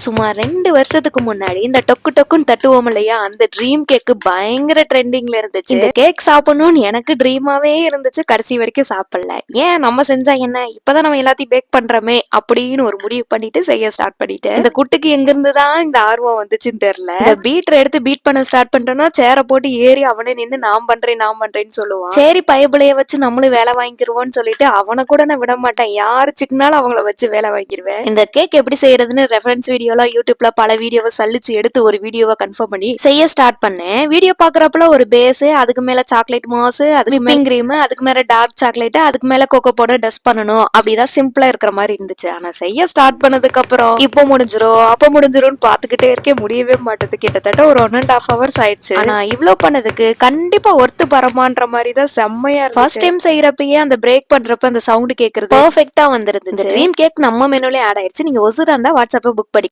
சும்மா 2 வருஷத்துக்கு முன்னாடி இந்த டொக்கு டொக்குன்னு தட்டுவோம் இல்லையா, அந்த ட்ரீம் கேக் பயங்கர ட்ரெண்டிங்ல இருந்துச்சு. இந்த கேக் சாப்பிடணும்னு எனக்கு ட்ரீமாவே இருந்துச்சு. கடைசி வரைக்கும் சாப்பிடல. ஏன் நம்ம செஞ்சா என்ன, இப்பதான் நம்ம எல்லாத்தையும் பேக் பண்றோமே அப்படின்னு ஒரு முடிவு பண்ணிட்டு செய்ய ஸ்டார்ட் பண்ணிட்டேன். இந்த குட்டுக்கு எங்க இருந்து தான் இந்த ஆர்வம் வந்துச்சுன்னு தெரியல. இந்த பீட்டர் எடுத்து பீட் பண்ண ஸ்டார்ட் பண்ணிட்டோம்னா சேர போட்டு ஏறி அவனே நின்னு நான் பண்றேன்னு சொல்லுவான். சரி பயபுளைய வச்சு நம்மளும் வேலை வாங்கிருவோம்னு சொல்லிட்டு அவனை கூட நான் விட மாட்டேன். யாரு சிக்கனாலும் அவங்கள வச்சு வேலை வாங்கிடுவேன். இந்த கேக் எப்படி செய்யறதுன்னு ரெஃபரன்ஸ் வீடியோலாம் யூடியூப்ல பல வீடியோவை சலிச்சு எடுத்து ஒரு வீடியோவை கன்ஃபார்ம் பண்ணி செய்ய ஸ்டார்ட் பண்ணேன். வீடியோ பாக்குறப்பல ஒரு பேஸ், அதுக்கு மேல சாக்லேட் மாஸ், அதுக்கு விப்பிங் கிரீம், அதுக்கு மேல டார்க் சாக்லேட், அதுக்கு மேல கோகோ பவுடர் டஸ்ட் பண்ணணும். அப்படிதான் சிம்பிளா இருக்கிற மாதிரி இருந்துச்சு. ஆனா செய்ய ஸ்டார்ட் பண்ணதுக்கு அப்புறம் இப்போ முடிஞ்சிரும் அப்ப முடிஞ்சிரும்னு பாத்துக்கிட்டே இருக்கே, முடியவே மாட்டேது. கிட்டத்தட்ட ஒரு 1.5 hours ஆயிடுச்சு. ஆனா இவ்ளோ பண்ணதுக்கு கண்டிப்பா ஒர்த்து பரமான்ற மாதிரி தான் செம்மையா இருக்கு. ஃபர்ஸ்ட் டைம் செய்யறப்பயே அந்த பிரேக் பண்றப்ப அந்த சவுண்ட் கேக்குறது பெர்ஃபெக்ட்டா வந்திருந்துச்சு. இந்த ட்ரீம் கேக் நம்ம மெனுலே ஆட் ஆயிருச்சு. நீங்க ஒசூரா இருந்தா வாட்ஸ்அப்ல புக் பண்ணி